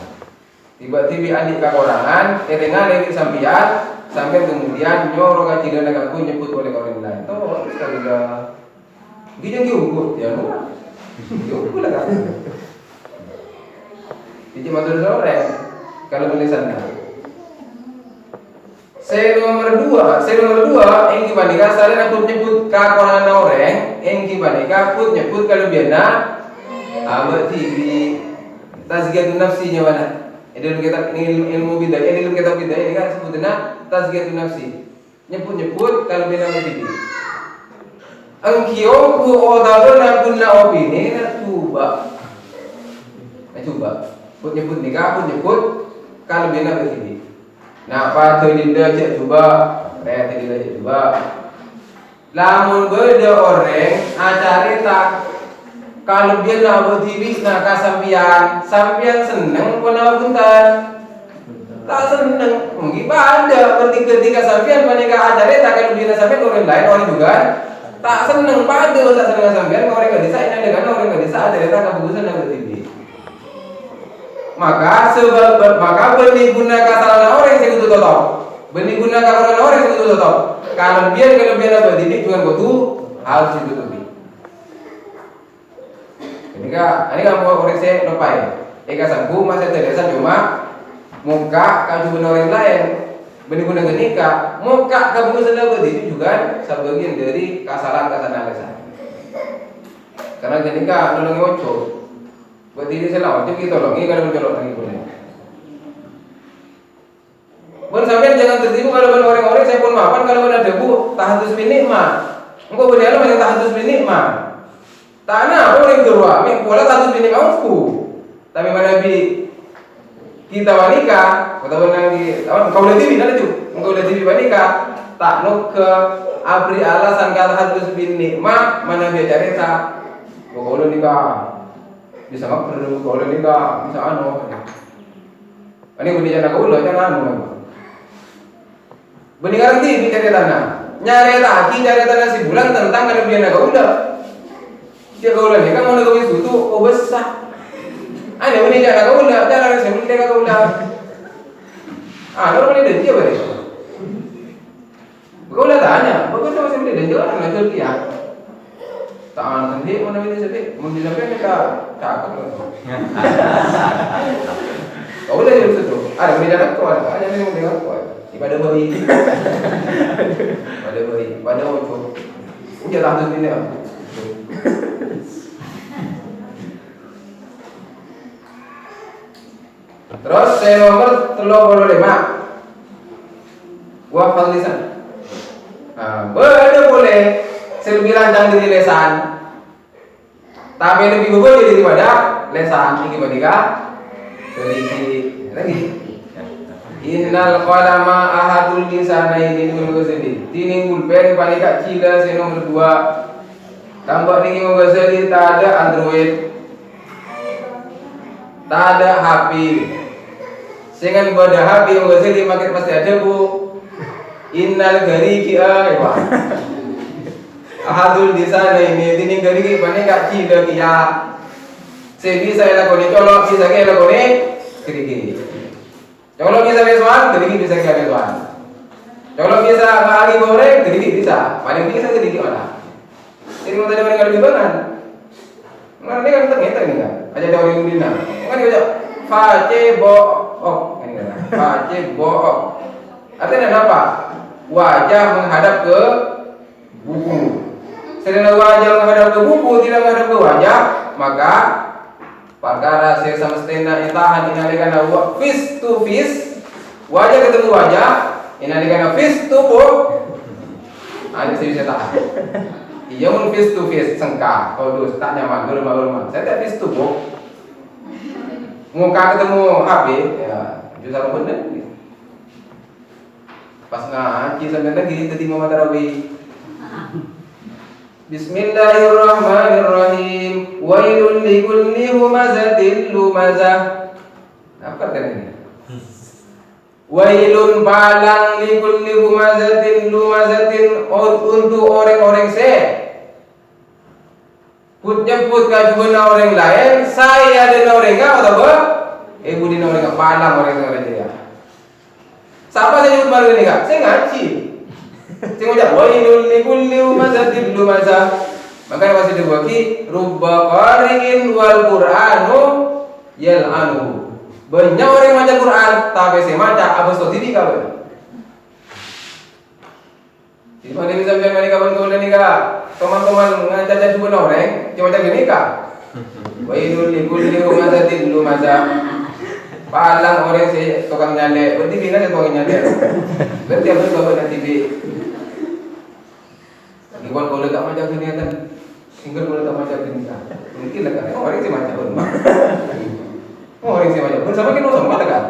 Tiba-tiba adik kakorangan, erengan dari sampian, sampai kemudian nyoro kacidan aku nyebut oleh orang lain. Tuh, sekali dah. Gini diukur, ya lu. Diukur lah kan. Jadi matur sore, kalau tulisannya. Saya nomor dua, yang dibandingkan salian aku nyebut kakorangan orang, yang dibandingkan aku nyebut kalau biasa, abad TV, tazkiyatun nafsinya mana? Ini kita ilmu bidah, ini kita bidah ini kan sebutnya tazkiyatun nafsi. Nyebut kalau biasa abad TV. Angkio ku odabana kunna opini na coba. Put nyebut nikah, put nyebut kalau biasa abad TV. Nah, pada dinda cek coba, saya dinda cek coba. Lamun beda orang acari tak kalau dia nak TV nak kasampian, sampian seneng pun nak buntan. Tak seneng, mungkin pada ketika sampian menikah acari tak kalau dia sampian orang lain orang juga tak seneng pada tak seneng sampian orang nggak bisa ini dengan orang nggak bisa acari tak keputusan nak TV. Maka benih guna kesalahan orang yang itu tetap. Benih guna kesalahan orang yang itu tetap. Kalau biar apa didik juga betul harus ditutupi. Ini kan mau orang saya lepai. Eka sanggup masa terasa cuma muka kalau orang lain. Benih guna kenika muka kamu sedang didik juga sebagian dari kesalahan lesan. Karena kenika nolongi ojo. Buat diri saya lah, kita tolong, ini kalau mencolok lagi boleh. Bon sampai jangan tertipu kalau orang-orang saya pun maafkan kalau ada debu tahatus binikmah. Engkau berdialog dengan tahatus binikmah. Tanah orang tua, pola tahatus binikmah aku. Tapi mana bi kita wanita, atau nanti, engkau udah tibi nanti tu, engkau udah tibi wanita, tak nuk ke abri alasan kata tahatus binikmah mana dia cari tak, engkau udah nikah. Bisa nggak perlu kalau nikah bisa ini benih anak ulo jangan benih ngerti bicara tanah nyari tanah si bulan tentang kelebihan anak ulo dia kaulah nikah mau nikah itu oh besar ada benih anak ulo jangan sebelum nikah ulo normal dia dia beri kaulah tanya bagus masih beli dan jualan nggak dia tak nanti mana ini sedih, mungkin sampai kita cakap lah. Kau boleh jadi itu, ada beri jalan kau, ada yang mau dengar kau. Pada beri, pada ojo, udah tahu ini apa? Terus saya nomor 35, wafal lisan. Boleh. Saya lebih rancang dari lesan, tapi lebih gugur daripada lesan. Ini ketiga dari lagi. Innal qalama ahadul lisanaini dulu sedih. Tiningul pen paling kecil nomor 2. Tambah ini mau sedih tak ada Android, tak ada HP. Dengan pada HP mau sedih makin pasti ada bu. Innal gari kia. Ahadul di sana ini gari pani kaki dah kia. Sebi saya lakoni colok bisa ke lakoni kiri. Colok bisa besuan kiri bisa ke besuan. Colok bisa kali goreng kiri bisa. Paling bisa kiri mana? Ini mau tadi orang kalau dibangan. Mana dia kan ternyata ini kan. Aja ada orang Indina. Kan dia Facebook. Ini kan. Facebook. Artinya apa? Wajah menghadap ke buku. Sedangkan wajah menghadap ke buku tidak menghadap ke wajah, maka perkara saya semestinya tahan inalikan face to face, wajah ketemu wajah, inalikan face to face. Ada saya bisa tahan. Iya mun face to face sengkak, kalau tak nyaman berumah. Saya tak face to face. Muka ketemu HP, ya justru benar. Pas ngaji sampai lagi tadi mau tarawih. Bismillahirrahmanirrahim. Wailul likulli humazatil lumazah. Apa kan ini? Wailun balang likulli humazatil lumazatin untuk orang-orang nyebut kajuan orang lain, saya ada orang atau apa? Ibu di orang palang orang dia. Siapa saya nyebut baru ini kak? Saya ngaji. Saya ngucap wailul likulli humazatin lumazah. Makanya masih dibagi rubba qari'in wal Qur'anu yal'anu. Banyak orang yang baca Quran, tapi saya baca abis itu tidak kawan. Di mana bisa biar mereka berkumpul nikah? Teman-teman ngajar dua orang, cuma cari nikah. Wailul likulli humazatin lumazah. Palang orang si tukang nyale, berarti bina si tukang nyale. Berarti apa tu nanti bi? Iwan kalau tak macam ni kan, single kalau tak macam ni kan, mungkin lah kan. Orang si macam pun, orang si macam pun. Sama kita sama tak kan?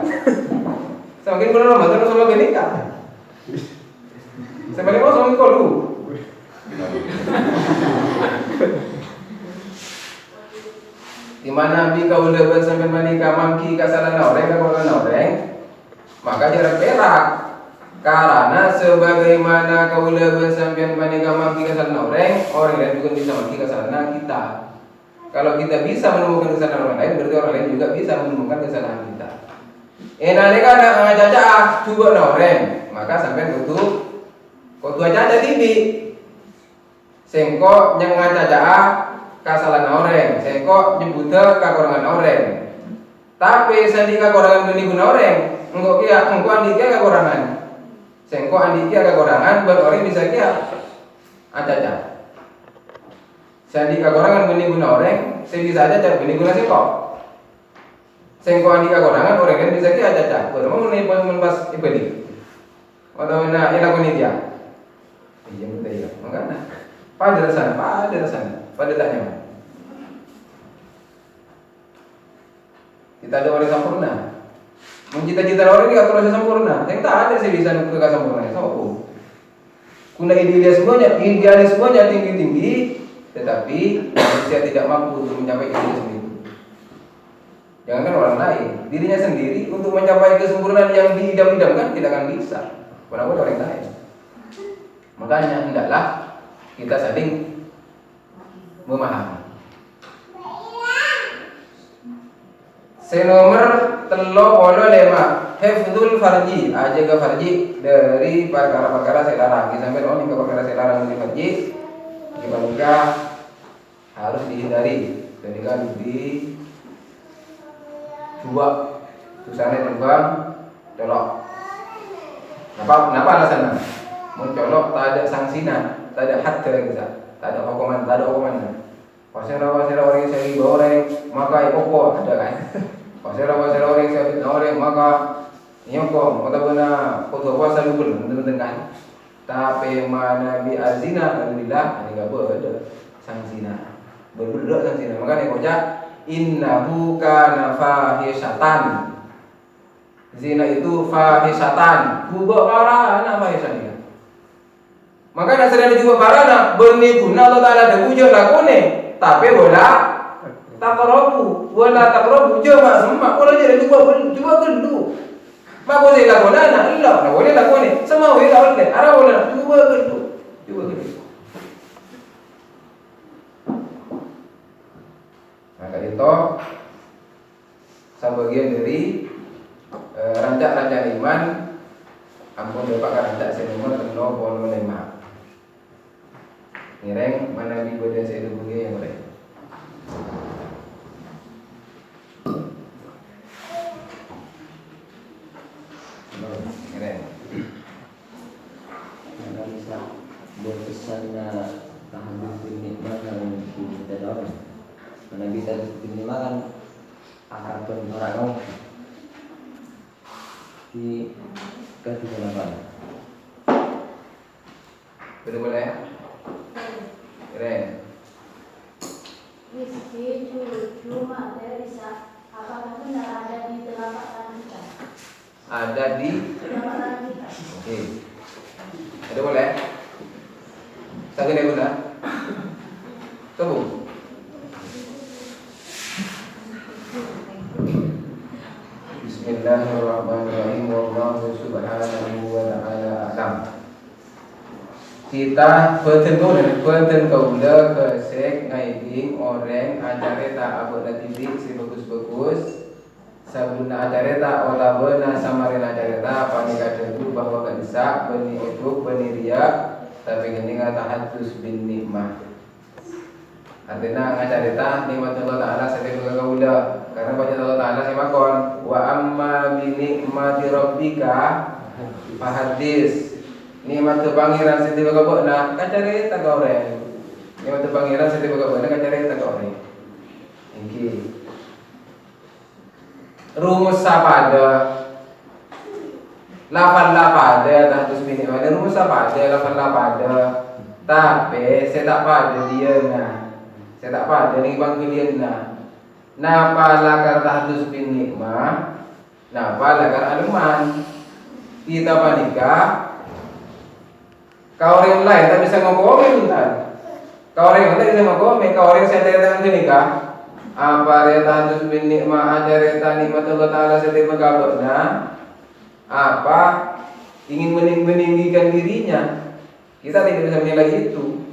Sama kita pun orang macam sama ni kan. Sama kita sama kau dulu. Di mana bi kau lepas sampai manika mangki kasalan orang maka jarak perak karena sebagaimana kau lepas sampai manika mangki kasalan orang lain juga bisa mangki kasalan kita. Kalau kita bisa menemukan kesalahan orang lain, berarti orang lain juga bisa menemukan kesalahan kita. Nalika nak ngajaja coba orang, maka sampai tutup kau tu aja tibi sengkok yang ngajaja kesalahan orang, sengkok nyebutnya kekurangan orang. Tapi sandi kekurangan beni guna orang, engkau andi kia kekurangan, sengkok andi kia kekurangan, buat orang bisa kia aja. Sandi kekurangan beni guna orang, saya bisa aja cari beni guna sengkok. Sengkok andi kekurangan orang kan bisa kia aja. Kalau mau menpas ibadi, atau mana enak ini dia, iya betul ya, makanya pada rasanya. Pada tak nyaman. Kita ada orang sempurna. Mencita-cita orang ini akan rasa sempurna. Yang tak ada sih bisa nuker ke sempurna. Sama kuna idealis semuanya tinggi-tinggi, tetapi manusia tidak mampu untuk mencapai itu sendiri. Jangankan orang lain, dirinya sendiri untuk mencapai kesempurnaan yang diidam-idamkan tidak akan bisa. Walaupun orang lain. Makanya hendaklah kita saling memahami. Senomor 35 hifdzul farji, ajaga farji dari perkara-perkara selarang. Sampai orang yang perkara selarang dari farji juga harus dihindari. Jadi kan di dua susahnya terbang colok. Kenapa alasannya? Mencolok tak ada sanksinya, tak ada had tak ada hukuman. Pasera orang yang saya bawa orang maka ipoko ada kan. Pasera orang yang saya fitnah orang maka nyoko maka benar foto puasa lupul bener kan. Tapi mana bi azina alhamdulillah ini enggak ada sanksinya. Berbeda sanksinya. Makanya baca innahu kana fahisatan. Zina itu fahisatan. Buba parah ana fahisatan. Maka nasrani juga parana berni guna Allah Taala ada puja lakone tapi wala taqrabu jama semua wala jadi juga gelu mak boleh lakone ana illa na boleh lakone sama we la boleh ara boleh juga gelu maka itu sebagian dari rancak-rancak iman ampun dapat rancak senomor 0,5 nireng mana bi bodan saya dulu yang lain. Nireng. Mana bisa berpesan tahan ini mana kita dorong. Mana bisa ini makan harapan orang di kehidupan. Betul boleh. Keren. Rizki cuma ada bisa apakah benar ada di telapak tangan kita? Ada di Telapak tangan kita. Oke. Ada boleh? Sakit ada guna? Tunggu. Bismillahirrahmanirrahim. Wallahu subhanahu wa ta'ala a'lam. Kita perten kaula kesek ngai ding orang acareta abona titik si bagus-bagus sabuna acareta otabona samarin acareta panika dulu bahwa gak bisa beni itu beni ria tapi gini kata hadus bin nikmah artinya ngacarita nikmat Allah Ta'ala setiap kaula karena banyak Allah Ta'ala saya makon wa amma bi nikmati rabbika fahadis nikmat pangeran setiap kaula ngacarita ka orang nikmat pangeran setiap kaula ngacarita ka orang iki rumus sapada lapan tahtus bin nikmah rumus sapada lapan tapi saya tak pada dia saya tak pada nih bang kalian napa lakar tahdus bin nikmah napa lakar aluman kita panika kau orang lain tak bisa ngomong kan kau orang tak bisa ngomong kau orang saya datang ke nikah apa reta tahdus bin nikmah ada reta nikmat Allah Ta'ala setiap megabokna apa ingin meninggikan dirinya kita tidak bisa menilai itu.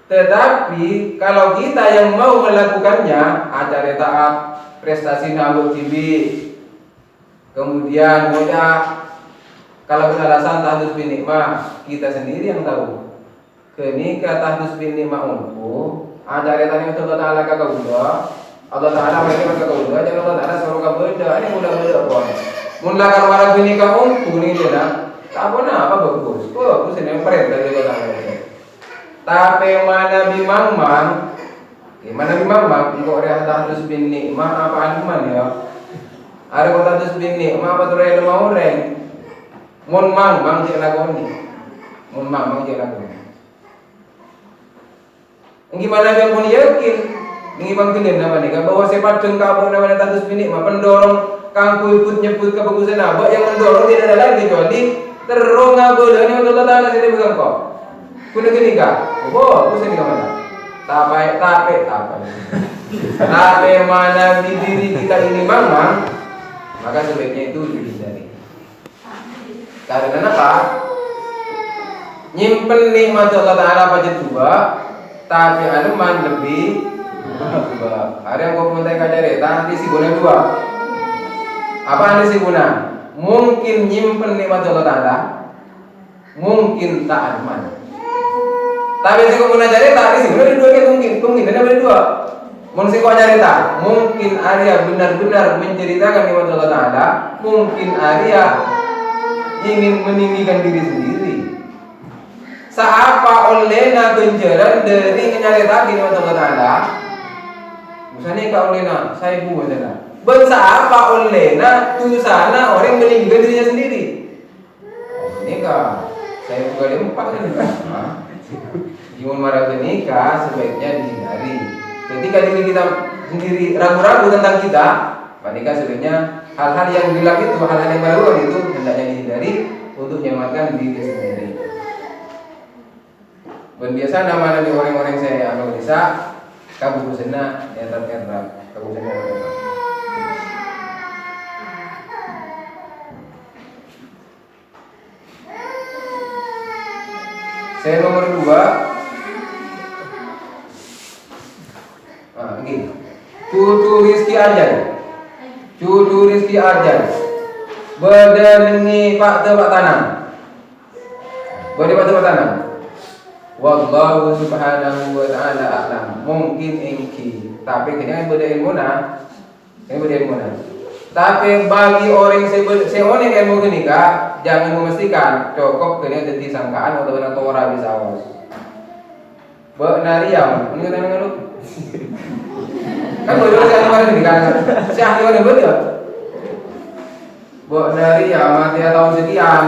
Tetapi kalau kita yang mau melakukannya, acara taat, prestasi nabuk TV, kemudian mudah kalau beralasan tahdus bin nikmah, kita sendiri yang tahu. Kenika tahdus bin nikmah umpu, acara taat itu Allah Ta'ala kagaulah, Allah Ta'ala mereka kagaulah, jangan Allah Ta'ala suruh kabeda, ini mudah-mudah apa? Mula kalau orang bin nikmah umpu nih dia, tak apa bagus, ini yang perintah dari Allah Ta'ala. Tapi mana bimang-mang engkau ada tahdus bin nikmah apa anuman ya ada tahdus bin nikmah apa tuh rela mau orang mun mang cek lakoni mun mang cek lakoni gimana yang pun yakin ini bang kalian nama nih bahwa sepat jengkau nama tahdus bin nikmah pendorong kangku nyebut kebagusan apa yang mendorong tidak ada lain kecuali terus ngaboleh ini untuk Allah sini bukan kok kuda gini kak, aku sini kemana? Tapi mana di diri kita ini mamang, maka sebaiknya itu dihindari. Karena apa? Nyimpen nikmat Allah Ta'ala pada dua, tapi anuman lebih dua. Ada yang kau minta kajari, tadi si guna dua. Apa anda si guna? Mungkin nyimpen nikmat Allah Ta'ala, mungkin tak anuman. Tapi sih kau pernah cerita, sih benar dua kan mungkin ada dua. Mungkin kau cerita, mungkin Arya benar-benar menceritakan nikmat Allah Ta'ala, mungkin Arya ingin meninggikan diri sendiri. Seapa olehna penjara dari menceritakan nikmat Allah Ta'ala, misalnya kau olehna, saya buat sana. Bangsa apa olehna tulisana orang meninggikan dirinya sendiri. Ini kak, saya buka di empat kan? Jiwa marah nikah sebaiknya dihindari. Ketika diri kita sendiri ragu-ragu tentang kita, nikah sebaiknya hal-hal yang gelap itu, hal-hal yang meragukan itu hendaknya dihindari untuk menyelamatkan diri sendiri. Dan biasa nama dari orang-orang saya kalau bisa kabu busena ya terkenal, kabu busena terkenal. Saya nomor 2. Cucu rizki ajan berdengi pak tanam wallahu subhanahu wa ta'ala a'lam. Mungkin engki tapi kena beda ilmu tapi bagi orang seorang yang ilmu nikah jangan memastikan cukup kena jadi sangkaan atau benar tora bisa awas benariam ini kata lu kan boleh saya kemarin di kan si ahli mana boleh dari ya mati tahun sekian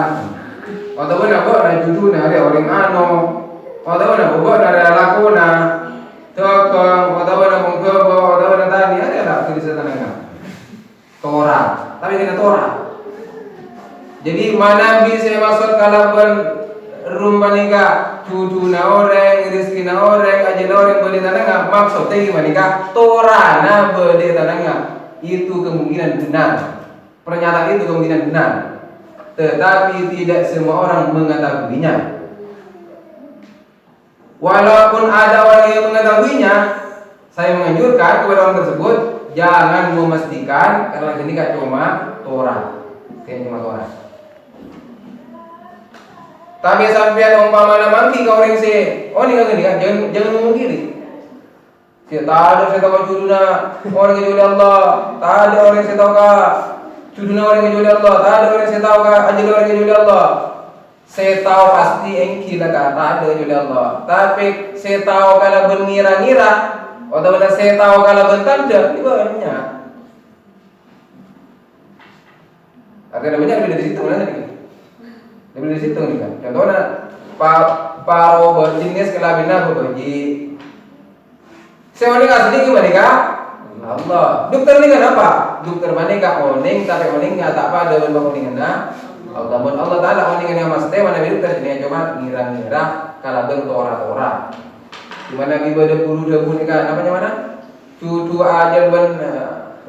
atau mana dari cucu dari orang ano atau mana dari lakona tokong atau mana mengkebo atau mana tani ada tak tulis tangan Torah tapi kena Torah jadi mana bisa masuk kalapan rumah nikah cucu na orang, rizki na orang, aja na orang boleh tanah maksudnya gimana kah? Torah na boleh tanah itu kemungkinan benar. Pernyataan itu kemungkinan benar. Tetapi tidak semua orang mengetahuinya. Walaupun ada orang yang mengetahuinya, Saya menganjurkan kepada orang tersebut jangan memastikan karena ini gak cuma Torah, cuma Torah. Tapi sampai umpama mangki kau orang se, oh ni kan jangan ngomong kiri. Tak ada saya tahu juduna orang kecuali Allah, tak ada orang saya tahu juduna orang kecuali Allah, tak ada orang saya tahu ajal orang kecuali Allah. Saya tahu pasti engki lah tak ada kecuali Allah. Tapi saya tahu kalau mengira-ngira atau saya tahu kalau bertanda itu banyak. Ada banyak dari situ mana nih? Dari situ nih kan. Contohnya paro berjenis kelamin apa bagi saya oning asli gimana kak? Allah. Dokter ini kan apa? Dokter mana kak oning tapi oning nggak tak apa dengan oning na. Allah Taala oning yang mas teh mana dokter ini cuma ngira-ngira kalau bertora-tora. Dimana ibadah puluh debu ni kan namanya mana? Cucu ajar ben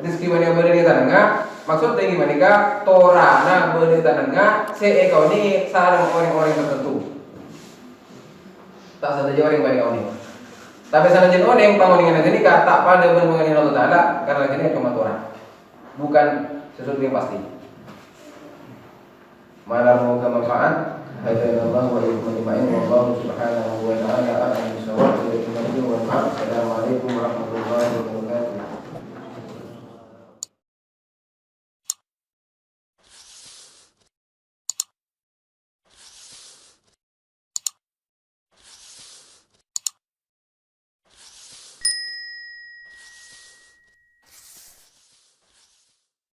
rezeki mana berada di tanah. Maksudnya gimana kak? Tora na berada di tanah. Se kau ni sarang orang-orang tertentu. Tak saja orang banyak oning. Tapi sana jen oneng pangoningan ini tak pada mengenai Allah Taala karena ini cuma Torah, bukan sesuatu yang pasti. Malam moga manfaat. Hadza Allah wa iyyukum ajma'in. Wallahu